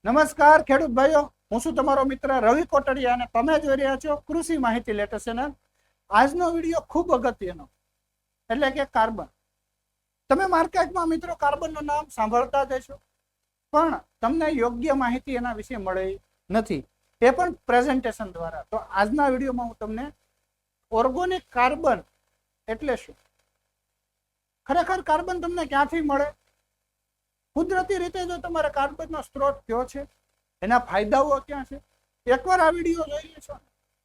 નમસ્કાર ખેડૂત ભાઈઓ, હું છું તમારો મિત્ર રવિ કોટડિયા અને તમે જોઈ રહ્યા છો કૃષિ માહિતી લેટેસ્ટ ચેનલ. આજનો વિડીયો ખૂબ અગત્યનો, એટલે કે કાર્બન. તમે માર્કેટમાં મિત્રો કાર્બનનું નામ સાંભળતા જ હશો, પણ તમને યોગ્ય માહિતી એના વિશે મળી નથી, એ પણ પ્રેઝન્ટેશન દ્વારા. તો આજના વિડીયોમાં હું તમને ઓર્ગોનિક કાર્બન એટલે શું, ખરેખર કાર્બન તમને ક્યાંથી મળે, કુદરતી રીતે જો તમારે કાર્બનનો સ્ત્રોત કયો છે, એના ફાયદાઓ ક્યાં છે, એકવાર આ વિડીયો જોઈ લેશો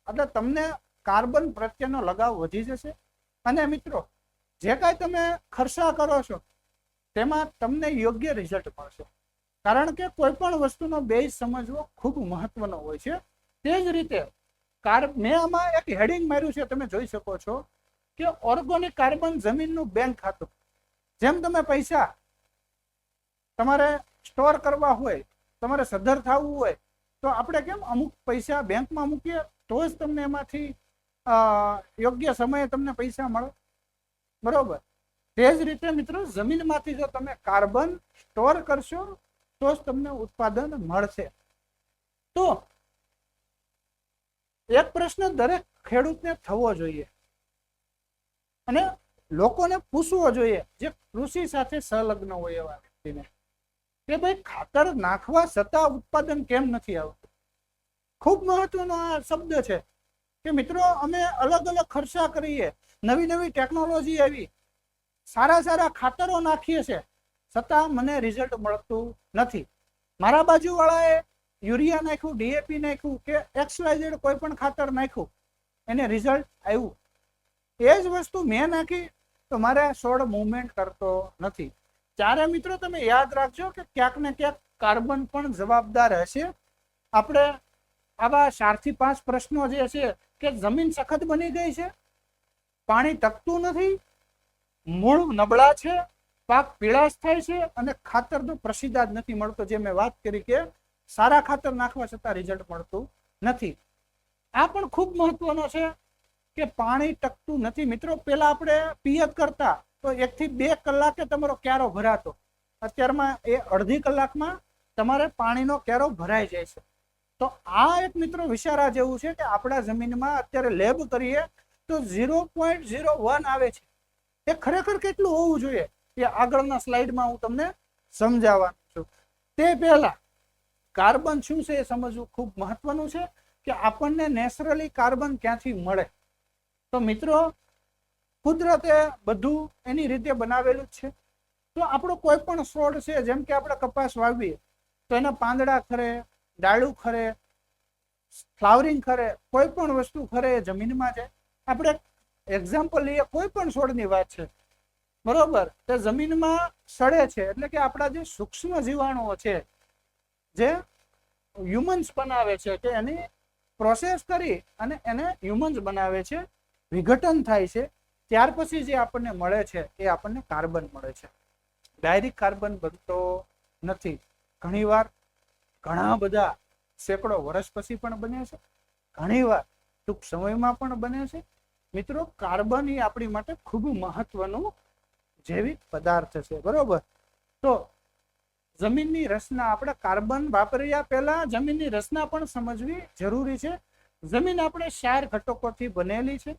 એટલે તમને કાર્બન પ્રત્યેનો લગાવ વધી જશે. અને મિત્રો, જે કાંઈ તમે ખર્ચા કરો છો તેમાં તમને યોગ્ય રિઝલ્ટ મળશે. કારણ કે કોઈ પણ વસ્તુનો બેઝ સમજવો ખૂબ મહત્વનો હોય છે. તે જ રીતે મેં આમાં એક હેડિંગ માર્યું છે, તમે જોઈ શકો છો કે ઓર્ગોનિક કાર્બન જમીનનું બેંક ખાતું. જેમ તમે પૈસા તમારે સ્ટોર કરવા હોય, તમારે સદ્ધર થવું હોય, તો આપણે કેમ અમુક પૈસા બેંકમાં મૂકીએ તો જ તમને એમાંથી યોગ્ય સમયે તમને પૈસા મળે, બરોબર. તે જ રીતે મિત્રો, જમીનમાંથી જો તમે કાર્બન સ્ટોર કરશો તો જ તમને ઉત્પાદન મળશે. તો એક પ્રશ્ન દરેક ખેડૂતને થવો જોઈએ અને લોકોને પૂછવો જોઈએ જે કૃષિ સાથે સંલગ્ન હોય એવા વ્યક્તિને, કે ભાઈ ખાતર નાખવા છતાં ઉત્પાદન કેમ નથી આવતું. ખૂબ મહત્વનો આ શબ્દ છે કે મિત્રો, અમે અલગ અલગ ખર્ચા કરીએ, નવી નવી ટેકનોલોજી આવી, સારા સારા ખાતરો નાખીએ છીએ, છતાં મને રિઝલ્ટ મળતું નથી. મારા બાજુવાળાએ યુરિયા નાખ્યું, ડીએપી નાખ્યું કે XYZ કોઈ પણ ખાતર નાખ્યું, એને રિઝલ્ટ આવ્યું. એ જ વસ્તુ મેં નાખી તો મારે છોડ મૂવમેન્ટ કરતો નથી. ત્યારે મિત્રો તમે યાદ રાખજો કે ક્યાંક ને ક્યાંક કાર્બન પણ જવાબદાર હશે. આપણે આવા 4 થી 5 પ્રશ્નો જે છે કે જમીન સખત બની ગઈ છે, પાણી ટકતું નથી, મૂળ નબળા છે, પાક પીળાશ થાય છે અને ખાતરનો પ્રસિદ્ધ નથી મળતો. જે મેં વાત કરી કે સારા ખાતર નાખવા છતાં રિઝલ્ટ મળતું નથી. આ પણ ખૂબ મહત્વનો છે કે પાણી ટકતું નથી. મિત્રો, પેલા આપણે પિયત કરતા તો 1 થી 2 કલાકે તમારો ક્યારો ભરાતો. અત્યારમાં એ અડધી કલાકમાં તમારે પાણીનો ક્યારો ભરાઈ જાય છે. તો આ એક મિત્રો વિચારા જેવું છે કે આપણા જમીનમાં અત્યારે લેબ કરીએ તો 0.01 આવે છે. એ ખરેખર કેટલું હોવું જોઈએ એ આગળના સ્લાઇડમાં હું તમને સમજાવવાનું છું. તે પહેલા કાર્બન શું છે એ સમજવું ખૂબ મહત્વનું છે કે આપણને નેચરલી કાર્બન ક્યાંથી મળે. તો મિત્રો, કુદરતે બધું એની રીતે બનાવેલું છે. તો આપણો કોઈ પણ છોડ છે, જેમ કે આપણે કપાસ વાવીએ તો એના પાંદડા ખરે, ડાળું ખરે, ફ્લાવરિંગ ખરે, કોઈ પણ વસ્તુ ખરે એ જમીનમાં જાય. આપણે એક્ઝામ્પલ લઈએ, કોઈ પણ છોડની વાત છે, બરોબર, તે જમીનમાં સડે છે, એટલે કે આપણા જે સૂક્ષ્મ જીવાણુઓ છે, જે હ્યુમન્સ બનાવે છે, કે એની પ્રોસેસ કરી અને એને હ્યુમન્સ બનાવે છે, વિઘટન થાય છે, ત્યાર પછી જે આપણને મળે છે એ આપણને કાર્બન મળે છે. ડાયરેક્ટ કાર્બન બનતો નથી. ઘણીવાર ઘણા બધા સેંકડો વર્ષ પછી પણ બને છે, ઘણીવાર ટૂંક સમયમાં પણ બને છે. મિત્રો, કાર્બન એ આપણી માટે ખૂબ મહત્વનું જૈવિક પદાર્થ છે, બરોબર. તો જમીનની રચના, આપણે કાર્બન વાપર્યા પહેલા જમીનની રચના પણ સમજવી જરૂરી છે. જમીન આપણે 4 ઘટકોથી બનેલી છે.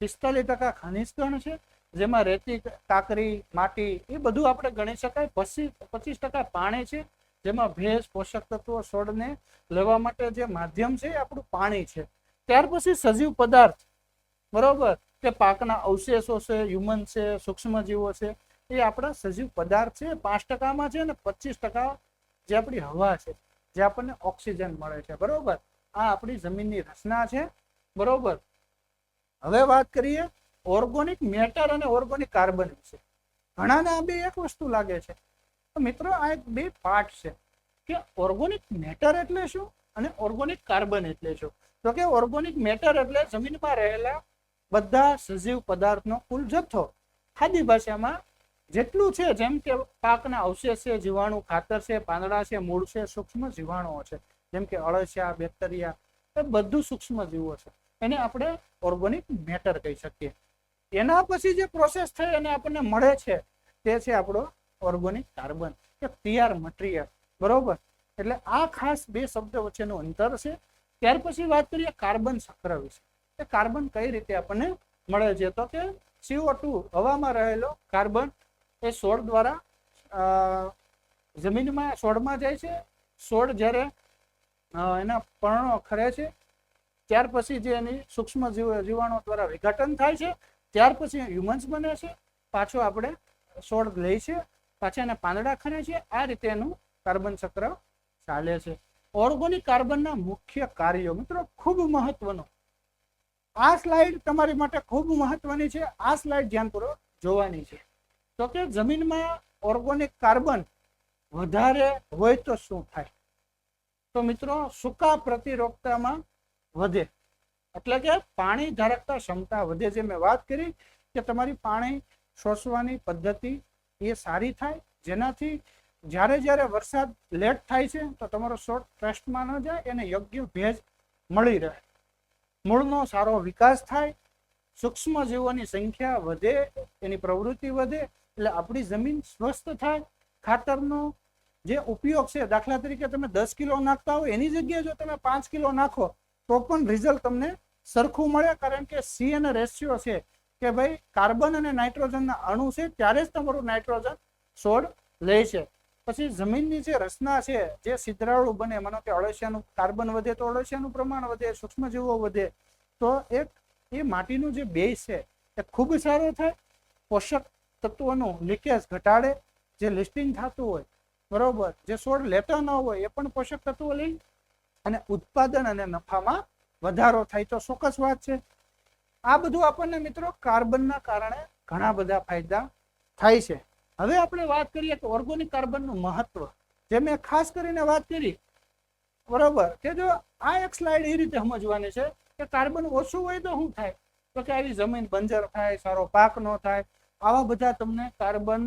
45% ખનિજ કણ છે, જેમાં રેતી, કાંકરી, માટી એ બધું આપણે ગણી શકાય. 25% પાણી છે, જેમાં ભેજ, પોષક તત્વો છોડને લેવા માટે જે માધ્યમ છે એ આપણું પાણી છે. ત્યાર પછી સજીવ પદાર્થ, બરોબર, કે પાકના અવશેષો છે, હ્યુમન છે, સૂક્ષ્મજીવો છે, એ આપણા સજીવ પદાર્થ છે. 5%માં છે ને 25% જે આપણી હવા છે, જે આપણને ઓક્સિજન મળે છે, બરોબર. આ આપણી જમીનની રચના છે, બરોબર. હવે વાત કરીએ ઓર્ગોનિક મેટર અને ઓર્ગોનિક કાર્બન વિશે. ઘણાને આ બે એક વસ્તુ લાગે છે. તો મિત્રો, આ એક બે પાર્ટ છે કે ઓર્ગોનિક મેટર એટલે શું અને ઓર્ગોનિક કાર્બન એટલે શું. તો કે ઓર્ગોનિક મેટર એટલે જમીનમાં રહેલા બધા સજીવ પદાર્થનો કુલ જથ્થો. ખાદી ભાષામાં જેટલું છે, જેમ કે પાકના અવશેષ છે, જીવાણુ, ખાતર છે, પાંદડા છે, મૂળ છે, સૂક્ષ્મ જીવાણુઓ છે, જેમ કે અળસિયા, બેક્ટેરિયા, એ બધું સૂક્ષ્મ જીવો છે, એને આપણે ઓર્ગોનિક મેટર કહી શકીએ. એના પછી જે પ્રોસેસ થઈ અને આપણને મળે છે તે છે આપણો ઓર્ગોનિક કાર્બન, કે તૈયાર મટીરિયલ, બરોબર. એટલે આ ખાસ બે શબ્દ વચ્ચેનું અંતર છે. ત્યાર પછી વાત કરીએ કાર્બન ચક્ર વિશે. કે કાર્બન કઈ રીતે આપણને મળે છે, તો કે CO2 હવામાં રહેલો કાર્બન એ છોડ દ્વારા જમીનમાં છોડમાં જાય છે. છોડ જ્યારે એના પર્ણો ખરે છે ત્યાર પછી જે એની સૂક્ષ્મ જીવાણુ દ્વારા વિઘટન થાય છે, ત્યાર પછી હ્યુમન્સ બને છે. પાછો આપણે છોડ લે છે, પાછા એના પાંદડા ખરે છે. આ રીતે એનું કાર્બન ચક્ર ચાલે છે. ઓર્ગોનિક કાર્બનના મુખ્ય કાર્યો મિત્રો ખૂબ મહત્વનો. આ સ્લાઇડ તમારી માટે ખૂબ મહત્વની છે. આ સ્લાઇડ ધ્યાનપૂર્વક જોવાની છે. તો કે જમીનમાં ઓર્ગોનિક કાર્બન વધારે હોય તો શું થાય? તો મિત્રો સૂકા પ્રતિરોધકતામાં વધે, એટલે કે પાણી ધારકતા ક્ષમતા વધે. જે મેં વાત કરી કે તમારી પાણી શોષવાની પદ્ધતિ એ સારી થાય, જેનાથી જ્યારે જ્યારે વરસાદ લેટ થાય છે તો તમારો છોડ ટ્રસ્ટમાં ન જાય, એને યોગ્ય ભેજ મળી રહે, મૂળનો સારો વિકાસ થાય, સૂક્ષ્મ જીવોની સંખ્યા વધે, એની પ્રવૃત્તિ વધે, એટલે આપણી જમીન સ્વસ્થ થાય. ખાતરનો જે ઉપયોગ છે, દાખલા તરીકે તમે 10 કિલો નાખતા હોય એની જગ્યાએ જો તમે 5 કિલો નાખો તો પણ રિઝલ્ટ તમને સરખું મળે. કારણ કે સી અને રેશિયો છે કે ભાઈ કાર્બન અને નાઇટ્રોજનના અણુ છે ત્યારે જ તમારું નાઇટ્રોજન છોડ લે છે. પછી જમીનની જે રચના છે જે છિદ્રાળુ બને, માનો કે અળસિયાનું કાર્બન વધે તો અળસિયાનું પ્રમાણ વધે, સૂક્ષ્મજીવો વધે, તો એક એ માટીનું જે બેઝ છે એ ખૂબ સારો થાય. પોષક તત્વોનું લીકેજ ઘટાડે, જે લિસ્ટિંગ થતું હોય બરોબર, જે છોડ લેતા ન હોય એ પણ પોષક તત્વો લઈ અને ઉત્પાદન અને નફામાં વધારો થાય. તો ચોક્કસ વાત છે. આ બધું આપણને મિત્રો કાર્બનના કારણે ઘણા બધા ફાયદા થાય છે. હવે આપણે વાત કરીએ કે ઓર્ગોનિક કાર્બનનું મહત્વ, જે મેં ખાસ કરીને વાત કરી બરોબર, કે જો આ એક સ્લાઇડ એ રીતે સમજવાની છે કે કાર્બન ઓછું હોય તો શું થાય? તો કે આવી જમીન બંજર થાય, સારો પાક ન થાય, આવા બધા તમને કાર્બન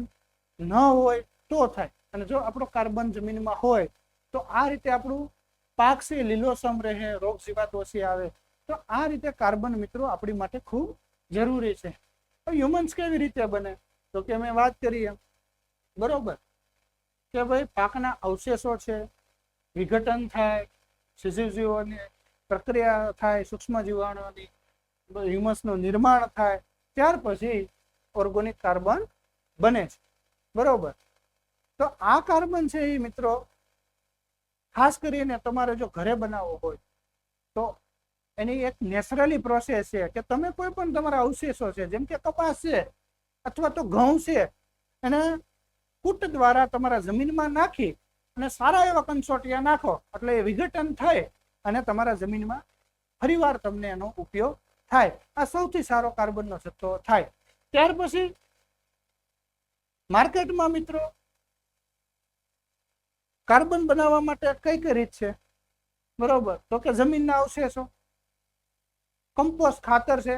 ન હોય તો થાય. અને જો આપણો કાર્બન જમીનમાં હોય તો આ રીતે આપણું પાક છે લીલોસમ રહે, રોગ જીવાત ઓછી આવે. તો આ રીતે કાર્બન મિત્રો આપણી માટે ખૂબ જરૂરી છે. તો હ્યુમન્સ કેવી રીતે બને? તો કે મેં વાત કરી એમ બરોબર કે ભાઈ પાકના અવશેષો છે, વિઘટન થાય, સજીવજીવોની પ્રક્રિયા થાય, સૂક્ષ્મ જીવાણુઓની, હ્યુમસનું નિર્માણ થાય, ત્યાર પછી ઓર્ગોનિક કાર્બન બને છે બરોબર. તો આ કાર્બન છે એ મિત્રો ખાસ કરીને તમારે જો ઘરે બનાવવો હોય તો એની એક નેચરલી પ્રોસેસ છે કે તમે કોઈ પણ તમારા અવશેષો છે, જેમ કે કપાસ છે અથવા તો ઘઉં છે, એને કૂટ દ્વારા તમારા જમીનમાં નાખી અને સારા એવા કંસોટિયા નાખો એટલે એ વિઘટન થાય અને તમારા જમીનમાં ફરીવાર તમને એનો ઉપયોગ થાય. આ સૌથી સારો કાર્બનનો જથ્થો થાય. ત્યાર પછી માર્કેટમાં મિત્રો કાર્બન બનાવવા માટે કઈ કઈ રીત છે બરોબર? તો કે જમીનના અવશેષો, કમ્પોસ્ટ ખાતર છે,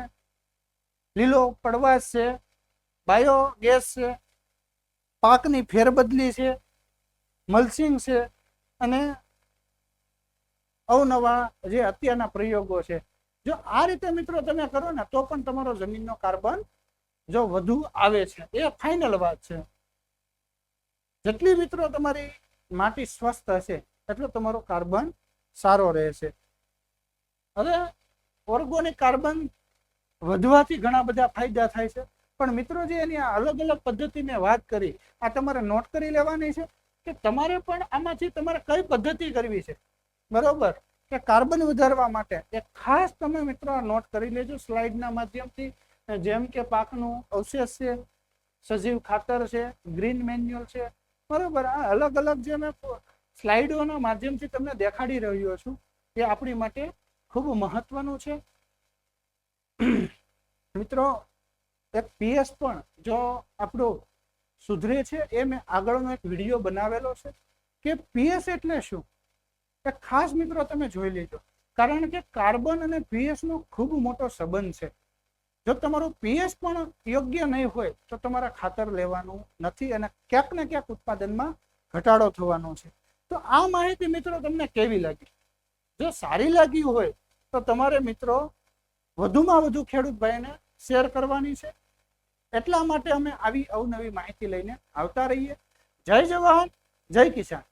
લીલો પડવાશ છે, બાયોગેસ છે, પાકની ફેરબદલી છે, મલ્ચિંગ છે, અને અવનવા જે અત્યારના પ્રયોગો છે. જો આ રીતે મિત્રો તમે કરો ને તો પણ તમારો જમીનનો કાર્બન જો વધુ આવે છે. એ ફાઇનલ વાત છે. જેટલી મિત્રો તમારી માટી સ્વસ્થ હશે એટલો તમારો કાર્બન સારો રહેશે. હવે ઓર્ગોનિક કાર્બન વધવાથી ઘણા બધા ફાયદા થાય છે, પણ મિત્રો જે એની અલગ અલગ પદ્ધતિ મેં વાત કરી, આ તમારે નોટ કરી લેવાની છે કે તમારે પણ આમાંથી તમારે કઈ પદ્ધતિ કરવી છે બરોબર. કે કાર્બન વધારવા માટે એક ખાસ તમે મિત્રો નોટ કરી લેજો સ્લાઇડના માધ્યમથી. જેમ કે પાકનું અવશેષ છે, સજીવ ખાતર છે, ગ્રીન મેન્યુઅલ છે બરોબર. આ અલગ અલગ જે મેં સ્લાઇડોના માધ્યમથી તમને દેખાડી રહ્યો છું એ આપણી માટે ખૂબ મહત્વનું છે મિત્રો. એક પીએસ પણ જો આપણો સુધરે છે એ મેં આગળનો એક વિડીયો બનાવેલો છે કે પીએસ એટલે શું, એ ખાસ મિત્રો તમે જોઈ લેજો. કારણ કે કાર્બન અને પીએસ નો ખૂબ મોટો સંબંધ છે. જો તમારું પીએસ પણ યોગ્ય નહીં હોય તો તમારા ખાતર લેવાનું નથી અને ક્યાંક ને ક્યાંક ઉત્પાદનમાં ઘટાડો થવાનો છે. તો આ માહિતી મિત્રો તમને કેવી લાગી? જો સારી લાગી હોય તો તમારે મિત્રો વધુમાં વધુ ખેડૂત ભાઈને શેર કરવાની છે. એટલા માટે અમે આવી અવનવી માહિતી લઈને આવતા રહીએ. જય જવાન, જય કિસાન.